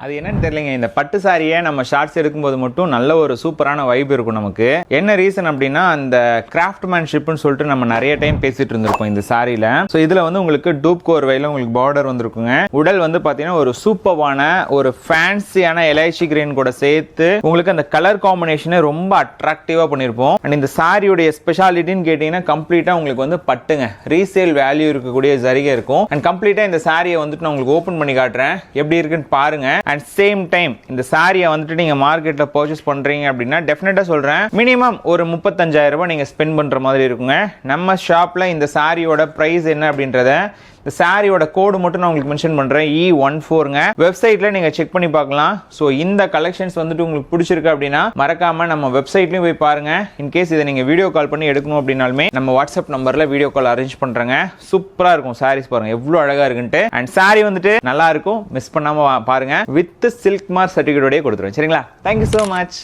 அது என்னன்னு தெரியலங்க, இந்த பட்டு சாரியை நம்ம ஷார்ட்ஸ் எடுக்கும்போது மட்டும் நல்ல ஒரு சூப்பரான வைப் இருக்கும் நமக்கு. என்ன ரீசன் அப்படின்னா அந்த கிராஃப்ட்மேன்ஷிப்னு சொல்லிட்டு நம்ம நிறைய டைம் பேசிட்டு இருந்திருப்போம் இந்த சாரியில. ஸோ இதுல வந்து உங்களுக்கு டூப் கோர்வையில் உங்களுக்கு பார்டர் வந்துருக்குங்க. உடல் வந்து பாத்தீங்கன்னா ஒரு சூப்பரான ஒரு ஃபேன்சியான எலைச்சி கிரீன் கூட சேர்த்து உங்களுக்கு அந்த கலர் காம்பினேஷனை ரொம்ப அட்ராக்டிவா பண்ணிருப்போம். அண்ட் இந்த சாரியுடைய ஸ்பெஷாலிட்டின்னு கேட்டீங்கன்னா கம்ப்ளீட்டா உங்களுக்கு வந்து பட்டுங்க, ரீசேல் வேல்யூ இருக்கக்கூடிய ஜரிகை இருக்கும். அண்ட் கம்ப்ளீட்டா இந்த சாரியை வந்துட்டு நான் உங்களுக்கு ஓபன் பண்ணி காட்டுறேன், எப்படி இருக்குன்னு பாருங்க. அண்ட் சேம் டைம் இந்த சாரியை வந்துட்டு நீங்க மார்க்கெட்ல பர்ச்சேஸ் பண்றீங்க அப்படின்னா டெஃபினட்டா சொல்றேன் மினிமம் ஒரு 35,000 ரூபாய் நீங்க ஸ்பெண்ட் பண்ற மாதிரி இருக்குங்க. நம்ம ஷாப்ல இந்த சாரியோட பிரைஸ் என்ன அப்படின்றத இந்த சாரியோட கோடு மட்டும் நான் உங்களுக்கு மென்ஷன் பண்றேன், E14ங்க. வெப்சைட்ல நீங்க செக் பண்ணி பார்க்கலாம். ஸோ இந்த கலெக்ஷன்ஸ் வந்துட்டு உங்களுக்கு பிடிச்சிருக்கு அப்படின்னா மறக்காம நம்ம வெப்சைட்லயும் போய் பாருங்க. இன்கேஸ் இதை நீங்க வீடியோ கால் பண்ணி எடுக்கணும் அப்படின்னாலுமே நம்ம வாட்ஸ்அப் நம்பர்ல வீடியோ கால் அரேஞ்ச் பண்றேங்க. சூப்பரா இருக்கும் சாரீஸ், பாருங்க எவ்வளவு அழகா இருக்குன்ட்டு. அண்ட் சாரி வந்துட்டு நல்லா இருக்கும், மிஸ் பண்ணாம பாருங்க. வித் சில்க் மார்க் சர்டிஃபிகேட்டோடய கொடுத்துருவோம். சரிங்களா? Thank you so much.